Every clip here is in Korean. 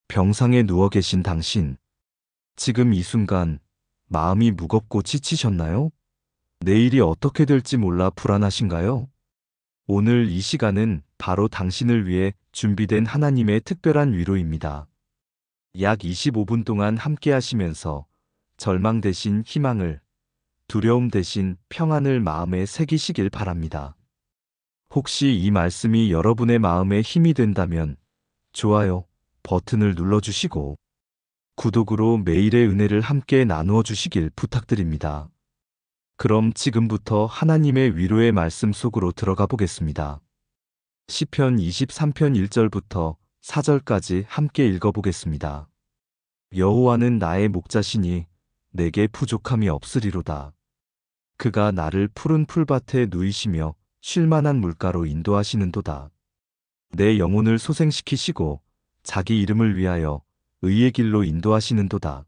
병상에 누워 계신 당신, 지금 이 순간 마음이 무겁고 지치셨나요? 내일이 어떻게 될지 몰라 불안하신가요? 오늘 이 시간은 바로 당신을 위해 준비된 하나님의 특별한 위로입니다. 약 25분 동안 함께 하시면서 절망 대신 희망을, 두려움 대신 평안을 마음에 새기시길 바랍니다. 혹시 이 말씀이 여러분의 마음에 힘이 된다면 좋아요 버튼을 눌러주시고 구독으로 매일의 은혜를 함께 나누어 주시길 부탁드립니다. 그럼 지금부터 하나님의 위로의 말씀 속으로 들어가 보겠습니다. 시편 23편 1절부터 4절까지 함께 읽어보겠습니다. 여호와는 나의 목자시니 내게 부족함이 없으리로다. 그가 나를 푸른 풀밭에 누이시며 쉴만한 물가로 인도하시는도다. 내 영혼을 소생시키시고 자기 이름을 위하여 의의 길로 인도하시는도다.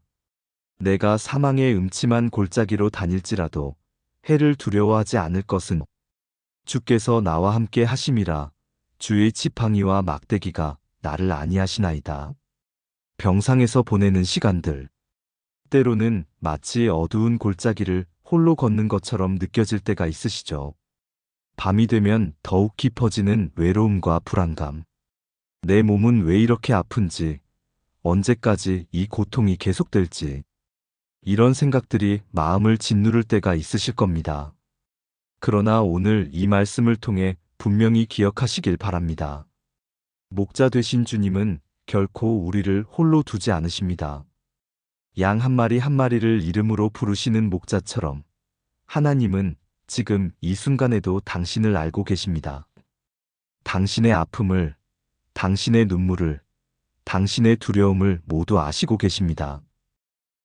내가 사망의 음침한 골짜기로 다닐지라도 해를 두려워하지 않을 것은 주께서 나와 함께 하심이라. 주의 지팡이와 막대기가 나를 안위하시나이다. 병상에서 보내는 시간들. 때로는 마치 어두운 골짜기를 홀로 걷는 것처럼 느껴질 때가 있으시죠. 밤이 되면 더욱 깊어지는 외로움과 불안감. 내 몸은 왜 이렇게 아픈지, 언제까지 이 고통이 계속될지, 이런 생각들이 마음을 짓누를 때가 있으실 겁니다. 그러나 오늘 이 말씀을 통해 분명히 기억하시길 바랍니다. 목자 되신 주님은 결코 우리를 홀로 두지 않으십니다. 양 한 마리 한 마리를 이름으로 부르시는 목자처럼 하나님은 지금 이 순간에도 당신을 알고 계십니다. 당신의 아픔을, 당신의 눈물을, 당신의 두려움을 모두 아시고 계십니다.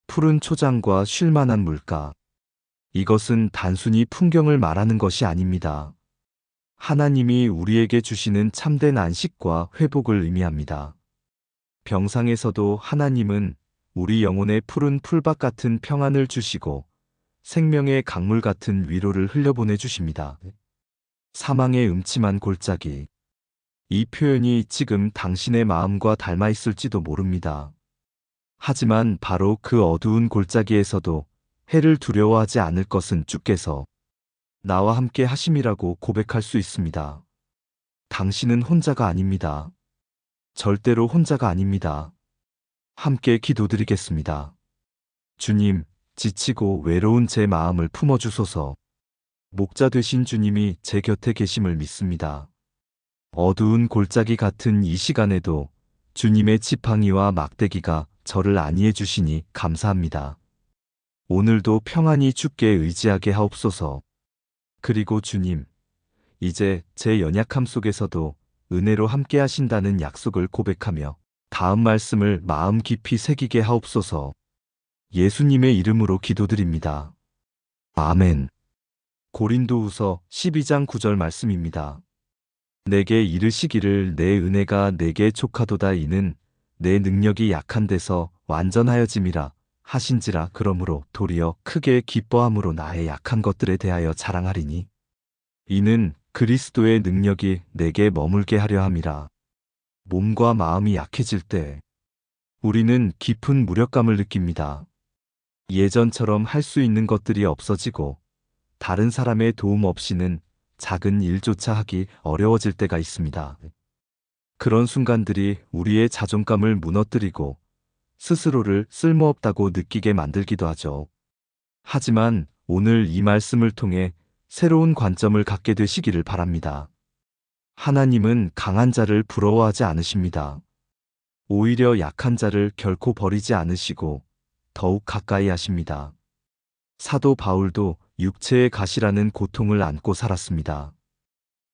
푸른 초장과 쉴만한 물가. 이것은 단순히 풍경을 말하는 것이 아닙니다. 하나님이 우리에게 주시는 참된 안식과 회복을 의미합니다. 병상에서도 하나님은 우리 영혼의 푸른 풀밭 같은 평안을 주시고 생명의 강물 같은 위로를 흘려보내 주십니다. 사망의 음침한 골짜기. 이 표현이 지금 당신의 마음과 닮아 있을지도 모릅니다. 하지만 바로 그 어두운 골짜기에서도 해를 두려워하지 않을 것은 주께서 나와 함께 하심이라고 고백할 수 있습니다. 당신은 혼자가 아닙니다. 절대로 혼자가 아닙니다. 함께 기도드리겠습니다. 주님, 지치고 외로운 제 마음을 품어주소서. 목자 되신 주님이 제 곁에 계심을 믿습니다. 어두운 골짜기 같은 이 시간에도 주님의 지팡이와 막대기가 저를 안위해 주시니 감사합니다. 오늘도 평안히 주께 의지하게 하옵소서. 그리고 주님, 이제 제 연약함 속에서도 은혜로 함께 하신다는 약속을 고백하며 다음 말씀을 마음 깊이 새기게 하옵소서. 예수님의 이름으로 기도드립니다. 아멘. 고린도후서 12장 9절 말씀입니다. 내게 이르시기를 내 은혜가 내게 족하도다. 이는 내 능력이 약한 데서 완전하여짐이라 하신지라. 그러므로 도리어 크게 기뻐함으로 나의 약한 것들에 대하여 자랑하리니 이는 그리스도의 능력이 내게 머물게 하려 함이라. 몸과 마음이 약해질 때 우리는 깊은 무력감을 느낍니다. 예전처럼 할 수 있는 것들이 없어지고 다른 사람의 도움 없이는 작은 일조차 하기 어려워질 때가 있습니다. 그런 순간들이 우리의 자존감을 무너뜨리고 스스로를 쓸모없다고 느끼게 만들기도 하죠. 하지만 오늘 이 말씀을 통해 새로운 관점을 갖게 되시기를 바랍니다. 하나님은 강한 자를 부러워하지 않으십니다. 오히려 약한 자를 결코 버리지 않으시고 더욱 가까이 하십니다. 사도 바울도 육체의 가시라는 고통을 안고 살았습니다.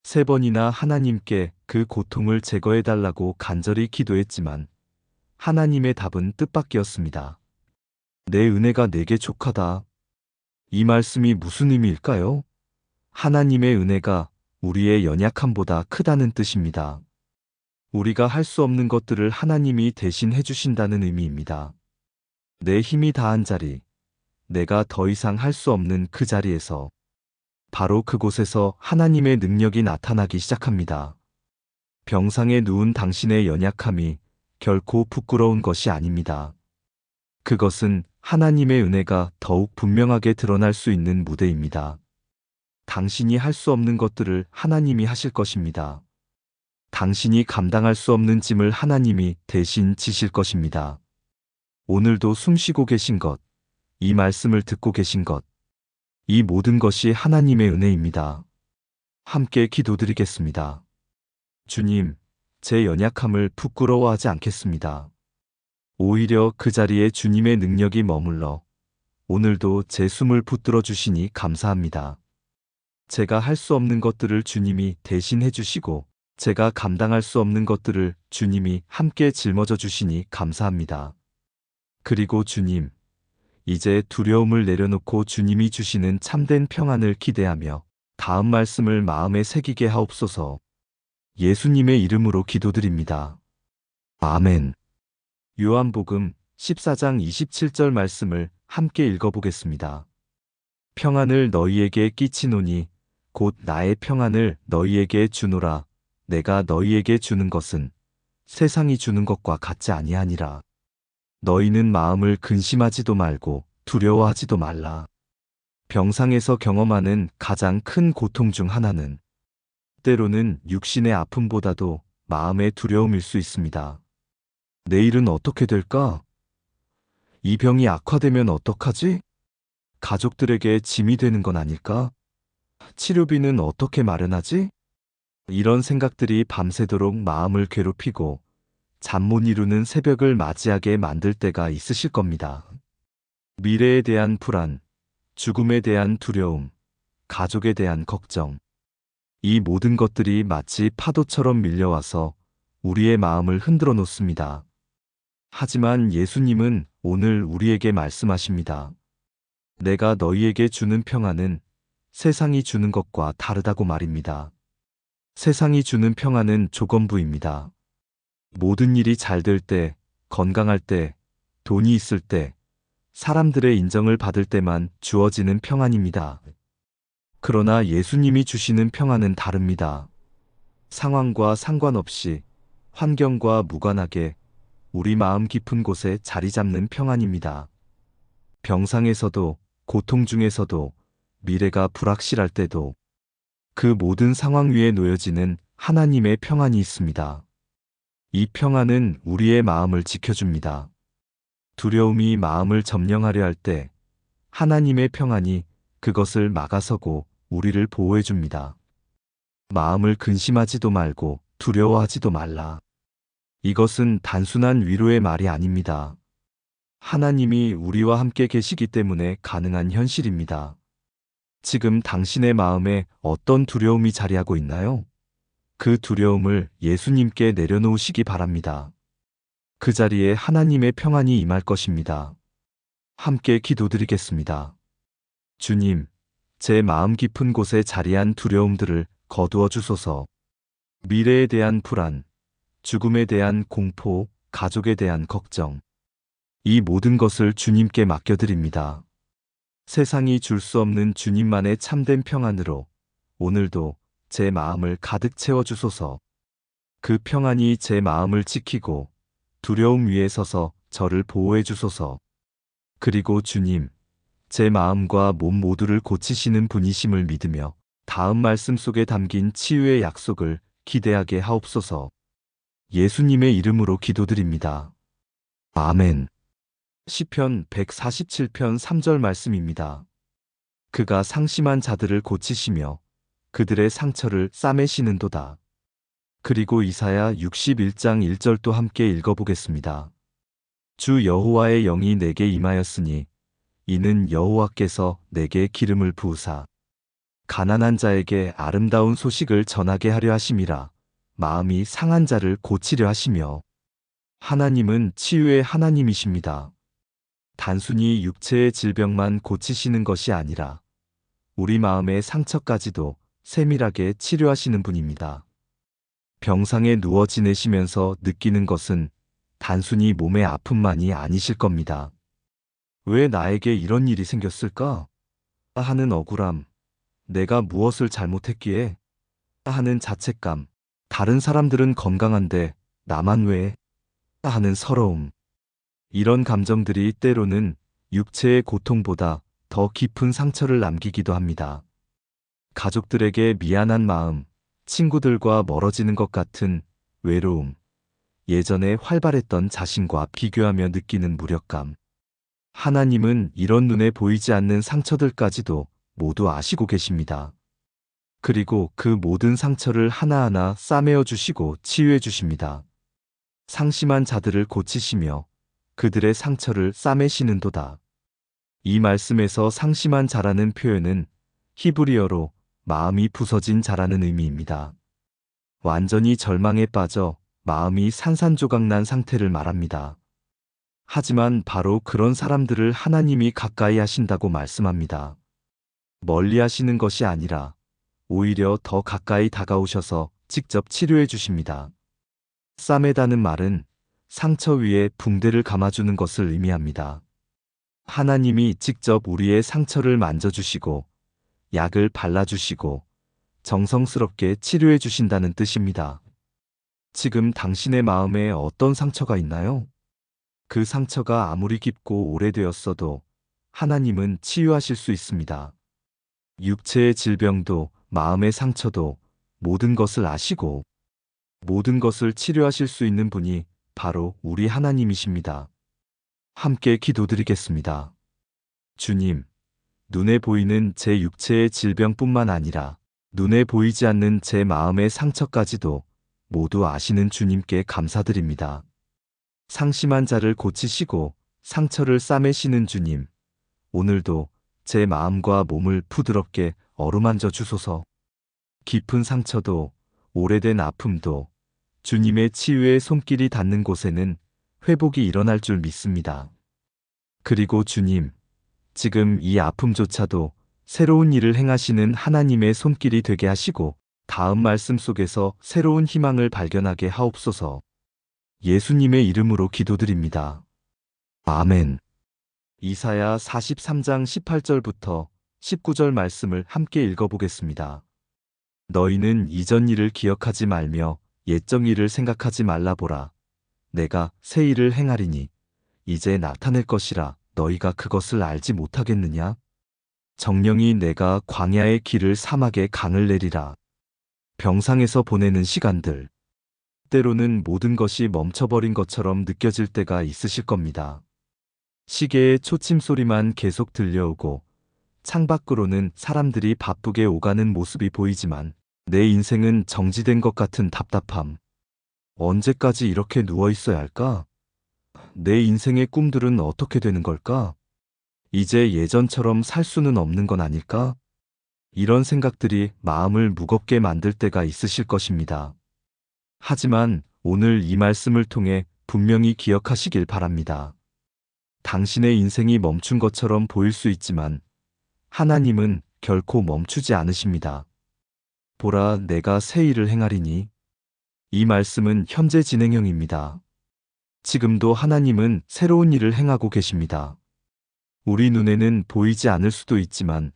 3번이나 하나님께 그 고통을 제거해달라고 간절히 기도했지만 하나님의 답은 뜻밖이었습니다. 내 은혜가 내게 족하다. 이 말씀이 무슨 의미일까요? 하나님의 은혜가 우리의 연약함보다 크다는 뜻입니다. 우리가 할 수 없는 것들을 하나님이 대신 해주신다는 의미입니다. 내 힘이 다한 자리, 내가 더 이상 할 수 없는 그 자리에서 바로 그곳에서 하나님의 능력이 나타나기 시작합니다. 병상에 누운 당신의 연약함이 결코 부끄러운 것이 아닙니다. 그것은 하나님의 은혜가 더욱 분명하게 드러날 수 있는 무대입니다. 당신이 할 수 없는 것들을 하나님이 하실 것입니다. 당신이 감당할 수 없는 짐을 하나님이 대신 지실 것입니다. 오늘도 숨쉬고 계신 것, 이 말씀을 듣고 계신 것, 이 모든 것이 하나님의 은혜입니다. 함께 기도드리겠습니다. 주님, 제 연약함을 부끄러워하지 않겠습니다. 오히려 그 자리에 주님의 능력이 머물러 오늘도 제 숨을 붙들어 주시니 감사합니다. 제가 할 수 없는 것들을 주님이 대신 해주시고 제가 감당할 수 없는 것들을 주님이 함께 짊어져 주시니 감사합니다. 그리고 주님, 이제 두려움을 내려놓고 주님이 주시는 참된 평안을 기대하며 다음 말씀을 마음에 새기게 하옵소서. 예수님의 이름으로 기도드립니다. 아멘. 요한복음 14장 27절 말씀을 함께 읽어보겠습니다. 평안을 너희에게 끼치노니 곧 나의 평안을 너희에게 주노라. 내가 너희에게 주는 것은 세상이 주는 것과 같지 아니하니라. 너희는 마음을 근심하지도 말고 두려워하지도 말라. 병상에서 경험하는 가장 큰 고통 중 하나는 때로는 육신의 아픔보다도 마음의 두려움일 수 있습니다. 내일은 어떻게 될까? 이 병이 악화되면 어떡하지? 가족들에게 짐이 되는 건 아닐까? 치료비는 어떻게 마련하지? 이런 생각들이 밤새도록 마음을 괴롭히고 잠 못 이루는 새벽을 맞이하게 만들 때가 있으실 겁니다. 미래에 대한 불안, 죽음에 대한 두려움, 가족에 대한 걱정, 이 모든 것들이 마치 파도처럼 밀려와서 우리의 마음을 흔들어 놓습니다. 하지만 예수님은 오늘 우리에게 말씀하십니다. 내가 너희에게 주는 평안은 세상이 주는 것과 다르다고 말입니다. 세상이 주는 평안은 조건부입니다. 모든 일이 잘 될 때, 건강할 때, 돈이 있을 때, 사람들의 인정을 받을 때만 주어지는 평안입니다. 그러나 예수님이 주시는 평안은 다릅니다. 상황과 상관없이 환경과 무관하게 우리 마음 깊은 곳에 자리 잡는 평안입니다. 병상에서도, 고통 중에서도, 미래가 불확실할 때도 그 모든 상황 위에 놓여지는 하나님의 평안이 있습니다. 이 평안은 우리의 마음을 지켜줍니다. 두려움이 마음을 점령하려 할 때 하나님의 평안이 그것을 막아서고 우리를 보호해줍니다. 마음을 근심하지도 말고 두려워하지도 말라. 이것은 단순한 위로의 말이 아닙니다. 하나님이 우리와 함께 계시기 때문에 가능한 현실입니다. 지금 당신의 마음에 어떤 두려움이 자리하고 있나요? 그 두려움을 예수님께 내려놓으시기 바랍니다. 그 자리에 하나님의 평안이 임할 것입니다. 함께 기도드리겠습니다. 주님, 제 마음 깊은 곳에 자리한 두려움들을 거두어 주소서. 미래에 대한 불안, 죽음에 대한 공포, 가족에 대한 걱정, 이 모든 것을 주님께 맡겨드립니다. 세상이 줄 수 없는 주님만의 참된 평안으로 오늘도 제 마음을 가득 채워주소서. 그 평안이 제 마음을 지키고 두려움 위에 서서 저를 보호해 주소서. 그리고 주님, 제 마음과 몸 모두를 고치시는 분이심을 믿으며 다음 말씀 속에 담긴 치유의 약속을 기대하게 하옵소서. 예수님의 이름으로 기도드립니다. 아멘. 시편 147편 3절 말씀입니다. 그가 상심한 자들을 고치시며 그들의 상처를 싸매시는도다. 그리고 이사야 61장 1절도 함께 읽어보겠습니다. 주 여호와의 영이 내게 임하였으니 이는 여호와께서 내게 기름을 부으사 가난한 자에게 아름다운 소식을 전하게 하려 하심이라. 마음이 상한 자를 고치려 하시며. 하나님은 치유의 하나님이십니다. 단순히 육체의 질병만 고치시는 것이 아니라 우리 마음의 상처까지도 세밀하게 치료하시는 분입니다. 병상에 누워 지내시면서 느끼는 것은 단순히 몸의 아픔만이 아니실 겁니다. 왜 나에게 이런 일이 생겼을까? 하는 억울함, 내가 무엇을 잘못했기에? 하는 자책감, 다른 사람들은 건강한데 나만 왜? 하는 서러움. 이런 감정들이 때로는 육체의 고통보다 더 깊은 상처를 남기기도 합니다. 가족들에게 미안한 마음, 친구들과 멀어지는 것 같은 외로움, 예전에 활발했던 자신과 비교하며 느끼는 무력감. 하나님은 이런 눈에 보이지 않는 상처들까지도 모두 아시고 계십니다. 그리고 그 모든 상처를 하나하나 싸매어 주시고 치유해 주십니다. 상심한 자들을 고치시며 그들의 상처를 싸매시는도다. 이 말씀에서 상심한 자라는 표현은 히브리어로 마음이 부서진 자라는 의미입니다. 완전히 절망에 빠져 마음이 산산조각난 상태를 말합니다. 하지만 바로 그런 사람들을 하나님이 가까이 하신다고 말씀합니다. 멀리 하시는 것이 아니라 오히려 더 가까이 다가오셔서 직접 치료해 주십니다. 싸매다는 말은 상처 위에 붕대를 감아주는 것을 의미합니다. 하나님이 직접 우리의 상처를 만져주시고 약을 발라주시고 정성스럽게 치료해 주신다는 뜻입니다. 지금 당신의 마음에 어떤 상처가 있나요? 그 상처가 아무리 깊고 오래되었어도 하나님은 치유하실 수 있습니다. 육체의 질병도 마음의 상처도 모든 것을 아시고 모든 것을 치료하실 수 있는 분이 바로 우리 하나님이십니다. 함께 기도드리겠습니다. 주님, 눈에 보이는 제 육체의 질병뿐만 아니라 눈에 보이지 않는 제 마음의 상처까지도 모두 아시는 주님께 감사드립니다. 상심한 자를 고치시고 상처를 싸매시는 주님, 오늘도 제 마음과 몸을 부드럽게 어루만져 주소서. 깊은 상처도 오래된 아픔도 주님의 치유의 손길이 닿는 곳에는 회복이 일어날 줄 믿습니다. 그리고 주님, 지금 이 아픔조차도 새로운 일을 행하시는 하나님의 손길이 되게 하시고 다음 말씀 속에서 새로운 희망을 발견하게 하옵소서. 예수님의 이름으로 기도드립니다. 아멘. 이사야 43장 18절부터 19절 말씀을 함께 읽어보겠습니다. 너희는 이전 일을 기억하지 말며 옛적 일을 생각하지 말라 보라. 내가 새 일을 행하리니 이제 나타낼 것이라 너희가 그것을 알지 못하겠느냐? 정령이 내가 광야의 길을 사막에 강을 내리라. 병상에서 보내는 시간들. 때로는 모든 것이 멈춰버린 것처럼 느껴질 때가 있으실 겁니다. 시계의 초침 소리만 계속 들려오고 창밖으로는 사람들이 바쁘게 오가는 모습이 보이지만 내 인생은 정지된 것 같은 답답함. 언제까지 이렇게 누워 있어야 할까? 내 인생의 꿈들은 어떻게 되는 걸까? 이제 예전처럼 살 수는 없는 건 아닐까? 이런 생각들이 마음을 무겁게 만들 때가 있으실 것입니다. 하지만 오늘 이 말씀을 통해 분명히 기억하시길 바랍니다. 당신의 인생이 멈춘 것처럼 보일 수 있지만 하나님은 결코 멈추지 않으십니다. 보라, 내가 새 일을 행하리니. 이 말씀은 현재 진행형입니다. 지금도 하나님은 새로운 일을 행하고 계십니다. 우리 눈에는 보이지 않을 수도 있지만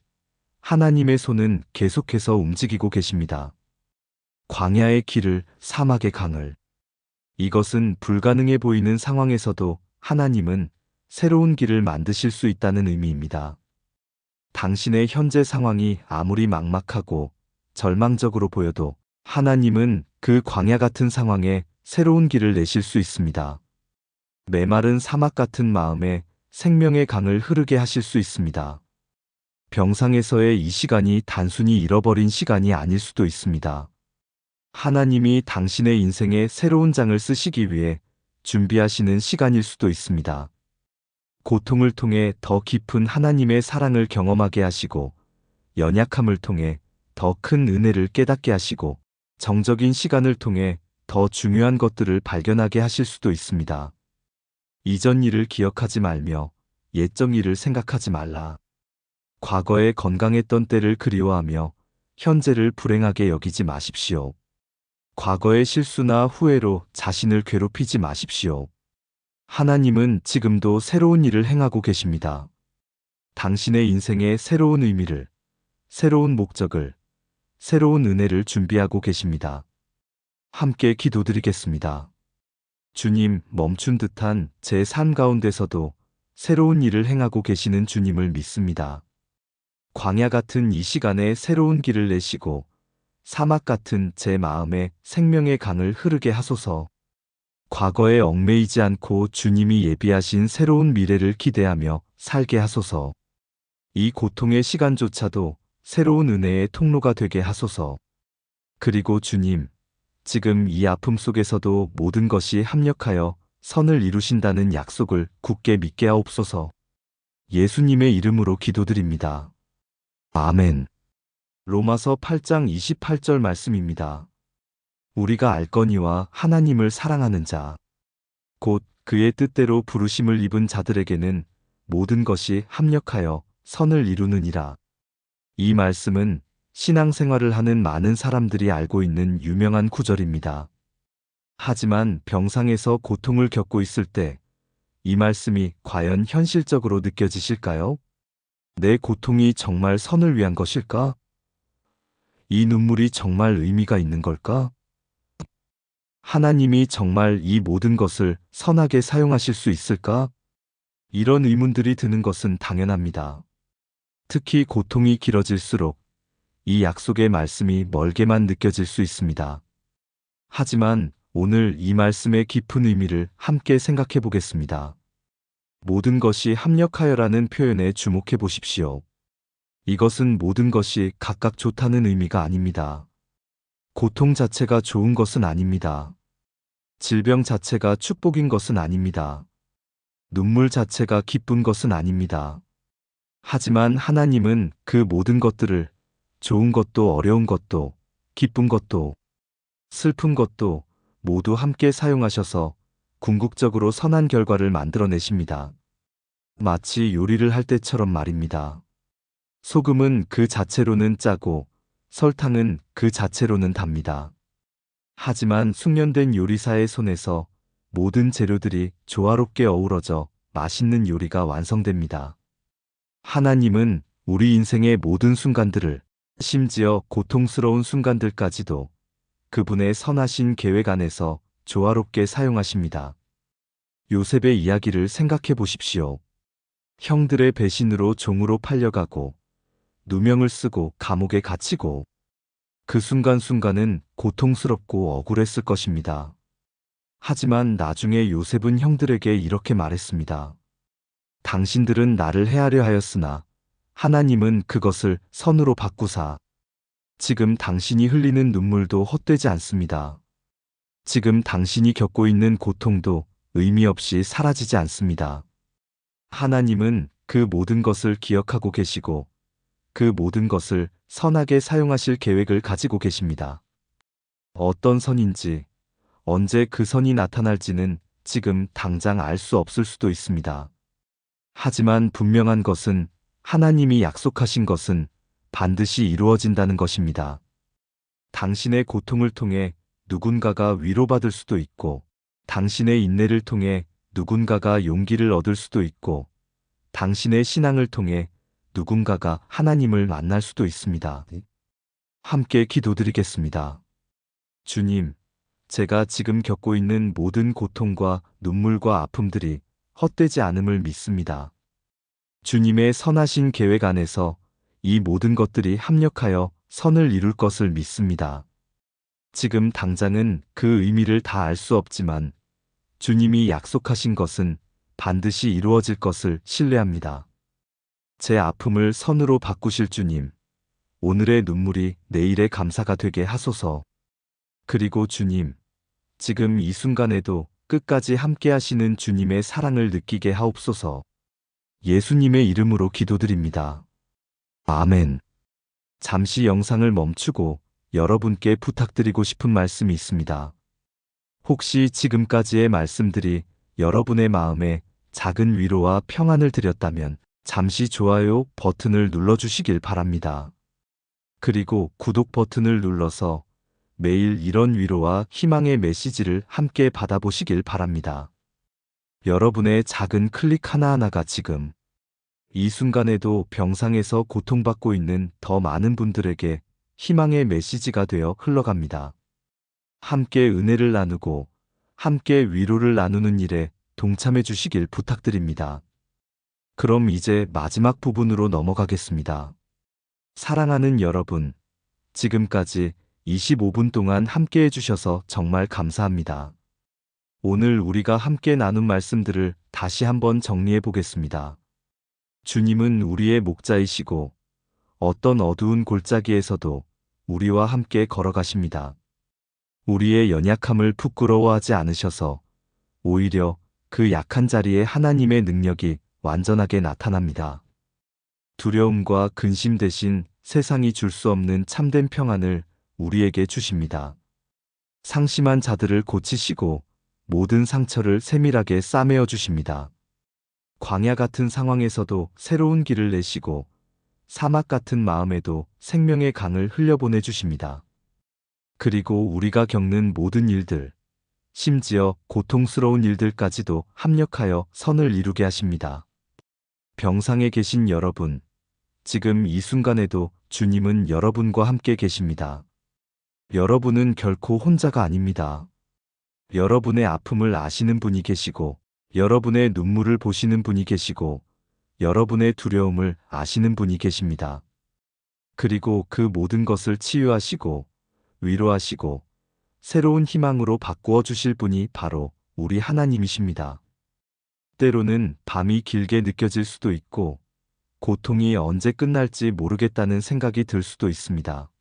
하나님의 손은 계속해서 움직이고 계십니다. 광야의 길을, 사막의 강을. 이것은 불가능해 보이는 상황에서도 하나님은 새로운 길을 만드실 수 있다는 의미입니다. 당신의 현재 상황이 아무리 막막하고 절망적으로 보여도 하나님은 그 광야 같은 상황에 새로운 길을 내실 수 있습니다. 메마른 사막 같은 마음에 생명의 강을 흐르게 하실 수 있습니다. 병상에서의 이 시간이 단순히 잃어버린 시간이 아닐 수도 있습니다. 하나님이 당신의 인생에 새로운 장을 쓰시기 위해 준비하시는 시간일 수도 있습니다. 고통을 통해 더 깊은 하나님의 사랑을 경험하게 하시고 연약함을 통해 더 큰 은혜를 깨닫게 하시고 정적인 시간을 통해 더 중요한 것들을 발견하게 하실 수도 있습니다. 이전 일을 기억하지 말며 옛적 일을 생각하지 말라. 과거에 건강했던 때를 그리워하며 현재를 불행하게 여기지 마십시오. 과거의 실수나 후회로 자신을 괴롭히지 마십시오. 하나님은 지금도 새로운 일을 행하고 계십니다. 당신의 인생에 새로운 의미를, 새로운 목적을, 새로운 은혜를 준비하고 계십니다. 함께 기도드리겠습니다. 주님, 멈춘 듯한 제 삶 가운데서도 새로운 일을 행하고 계시는 주님을 믿습니다. 광야 같은 이 시간에 새로운 길을 내시고 사막 같은 제 마음에 생명의 강을 흐르게 하소서. 과거에 얽매이지 않고 주님이 예비하신 새로운 미래를 기대하며 살게 하소서. 이 고통의 시간조차도 새로운 은혜의 통로가 되게 하소서. 그리고 주님, 지금 이 아픔 속에서도 모든 것이 합력하여 선을 이루신다는 약속을 굳게 믿게 하옵소서. 예수님의 이름으로 기도드립니다. 아멘. 로마서 8장 28절 말씀입니다. 우리가 알거니와 하나님을 사랑하는 자, 곧 그의 뜻대로 부르심을 입은 자들에게는 모든 것이 합력하여 선을 이루느니라. 이 말씀은 신앙생활을 하는 많은 사람들이 알고 있는 유명한 구절입니다. 하지만 병상에서 고통을 겪고 있을 때 이 말씀이 과연 현실적으로 느껴지실까요? 내 고통이 정말 선을 위한 것일까? 이 눈물이 정말 의미가 있는 걸까? 하나님이 정말 이 모든 것을 선하게 사용하실 수 있을까? 이런 의문들이 드는 것은 당연합니다. 특히 고통이 길어질수록 이 약속의 말씀이 멀게만 느껴질 수 있습니다. 하지만 오늘 이 말씀의 깊은 의미를 함께 생각해 보겠습니다. 모든 것이 합력하여라는 표현에 주목해 보십시오. 이것은 모든 것이 각각 좋다는 의미가 아닙니다. 고통 자체가 좋은 것은 아닙니다. 질병 자체가 축복인 것은 아닙니다. 눈물 자체가 기쁜 것은 아닙니다. 하지만 하나님은 그 모든 것들을 좋은 것도 어려운 것도 기쁜 것도 슬픈 것도 모두 함께 사용하셔서 궁극적으로 선한 결과를 만들어내십니다. 마치 요리를 할 때처럼 말입니다. 소금은 그 자체로는 짜고 설탕은 그 자체로는 답니다. 하지만 숙련된 요리사의 손에서 모든 재료들이 조화롭게 어우러져 맛있는 요리가 완성됩니다. 하나님은 우리 인생의 모든 순간들을, 심지어 고통스러운 순간들까지도 그분의 선하신 계획 안에서 조화롭게 사용하십니다. 요셉의 이야기를 생각해 보십시오. 형들의 배신으로 종으로 팔려가고 누명을 쓰고 감옥에 갇히고 그 순간순간은 고통스럽고 억울했을 것입니다. 하지만 나중에 요셉은 형들에게 이렇게 말했습니다. 당신들은 나를 해하려 하였으나 하나님은 그것을 선으로 바꾸사 지금 당신이 흘리는 눈물도 헛되지 않습니다. 지금 당신이 겪고 있는 고통도 의미 없이 사라지지 않습니다. 하나님은 그 모든 것을 기억하고 계시고 그 모든 것을 선하게 사용하실 계획을 가지고 계십니다. 어떤 선인지, 언제 그 선이 나타날지는 지금 당장 알 수 없을 수도 있습니다. 하지만 분명한 것은 하나님이 약속하신 것은 반드시 이루어진다는 것입니다. 당신의 고통을 통해 누군가가 위로받을 수도 있고, 당신의 인내를 통해 누군가가 용기를 얻을 수도 있고, 당신의 신앙을 통해 누군가가 하나님을 만날 수도 있습니다. 함께 기도드리겠습니다. 주님, 제가 지금 겪고 있는 모든 고통과 눈물과 아픔들이 헛되지 않음을 믿습니다. 주님의 선하신 계획 안에서 이 모든 것들이 합력하여 선을 이룰 것을 믿습니다. 지금 당장은 그 의미를 다 알 수 없지만 주님이 약속하신 것은 반드시 이루어질 것을 신뢰합니다. 제 아픔을 선으로 바꾸실 주님, 오늘의 눈물이 내일의 감사가 되게 하소서. 그리고 주님, 지금 이 순간에도 끝까지 함께 하시는 주님의 사랑을 느끼게 하옵소서. 예수님의 이름으로 기도드립니다. 아멘. 잠시 영상을 멈추고 여러분께 부탁드리고 싶은 말씀이 있습니다. 혹시 지금까지의 말씀들이 여러분의 마음에 작은 위로와 평안을 드렸다면 잠시 좋아요 버튼을 눌러주시길 바랍니다. 그리고 구독 버튼을 눌러서 매일 이런 위로와 희망의 메시지를 함께 받아보시길 바랍니다. 여러분의 작은 클릭 하나하나가 지금 이 순간에도 병상에서 고통받고 있는 더 많은 분들에게 희망의 메시지가 되어 흘러갑니다. 함께 은혜를 나누고 함께 위로를 나누는 일에 동참해 주시길 부탁드립니다. 그럼 이제 마지막 부분으로 넘어가겠습니다. 사랑하는 여러분, 지금까지 25분 동안 함께 해주셔서 정말 감사합니다. 오늘 우리가 함께 나눈 말씀들을 다시 한번 정리해 보겠습니다. 주님은 우리의 목자이시고 어떤 어두운 골짜기에서도 우리와 함께 걸어가십니다. 우리의 연약함을 부끄러워하지 않으셔서 오히려 그 약한 자리에 하나님의 능력이 완전하게 나타납니다. 두려움과 근심 대신 세상이 줄 수 없는 참된 평안을 우리에게 주십니다. 상심한 자들을 고치시고 모든 상처를 세밀하게 싸매어 주십니다. 광야 같은 상황에서도 새로운 길을 내시고 사막 같은 마음에도 생명의 강을 흘려보내 주십니다. 그리고 우리가 겪는 모든 일들, 심지어 고통스러운 일들까지도 합력하여 선을 이루게 하십니다. 병상에 계신 여러분, 지금 이 순간에도 주님은 여러분과 함께 계십니다. 여러분은 결코 혼자가 아닙니다. 여러분의 아픔을 아시는 분이 계시고, 여러분의 눈물을 보시는 분이 계시고, 여러분의 두려움을 아시는 분이 계십니다. 그리고 그 모든 것을 치유하시고, 위로하시고, 새로운 희망으로 바꾸어 주실 분이 바로 우리 하나님이십니다. 때로는 밤이 길게 느껴질 수도 있고, 고통이 언제 끝날지 모르겠다는 생각이 들 수도 있습니다.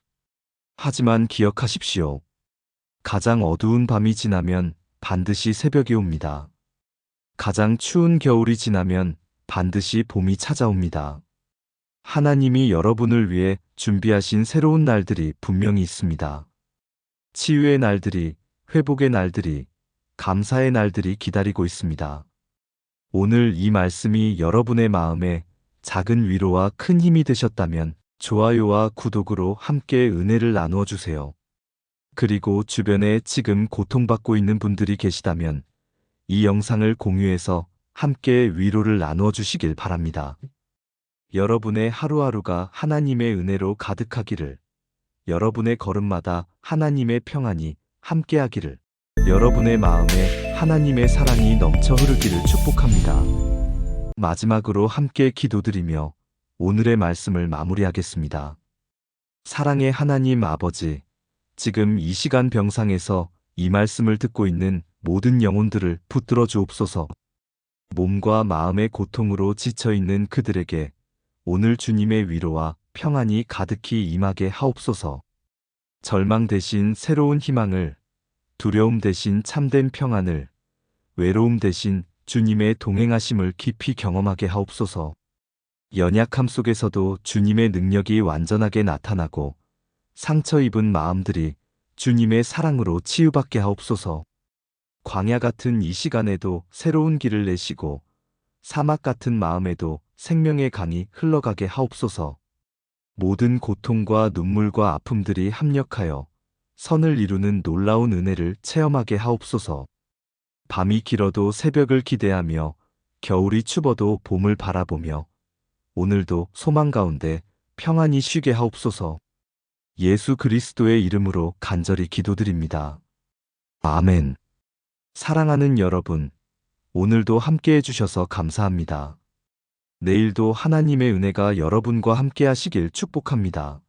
하지만 기억하십시오. 가장 어두운 밤이 지나면 반드시 새벽이 옵니다. 가장 추운 겨울이 지나면 반드시 봄이 찾아옵니다. 하나님이 여러분을 위해 준비하신 새로운 날들이 분명히 있습니다. 치유의 날들이, 회복의 날들이, 감사의 날들이 기다리고 있습니다. 오늘 이 말씀이 여러분의 마음에 작은 위로와 큰 힘이 되셨다면 좋아요와 구독으로 함께 은혜를 나누어 주세요. 그리고 주변에 지금 고통받고 있는 분들이 계시다면 이 영상을 공유해서 함께 위로를 나누어 주시길 바랍니다. 여러분의 하루하루가 하나님의 은혜로 가득하기를, 여러분의 걸음마다 하나님의 평안이 함께하기를, 여러분의 마음에 하나님의 사랑이 넘쳐 흐르기를 축복합니다. 마지막으로 함께 기도드리며 오늘의 말씀을 마무리하겠습니다. 사랑의 하나님 아버지, 지금 이 시간 병상에서 이 말씀을 듣고 있는 모든 영혼들을 붙들어 주옵소서. 몸과 마음의 고통으로 지쳐있는 그들에게 오늘 주님의 위로와 평안이 가득히 임하게 하옵소서. 절망 대신 새로운 희망을, 두려움 대신 참된 평안을, 외로움 대신 주님의 동행하심을 깊이 경험하게 하옵소서. 연약함 속에서도 주님의 능력이 완전하게 나타나고 상처 입은 마음들이 주님의 사랑으로 치유받게 하옵소서. 광야 같은 이 시간에도 새로운 길을 내시고 사막 같은 마음에도 생명의 강이 흘러가게 하옵소서. 모든 고통과 눈물과 아픔들이 합력하여 선을 이루는 놀라운 은혜를 체험하게 하옵소서. 밤이 길어도 새벽을 기대하며 겨울이 춥어도 봄을 바라보며 오늘도 소망 가운데 평안히 쉬게 하옵소서. 예수 그리스도의 이름으로 간절히 기도드립니다. 아멘. 사랑하는 여러분, 오늘도 함께 해주셔서 감사합니다. 내일도 하나님의 은혜가 여러분과 함께 하시길 축복합니다.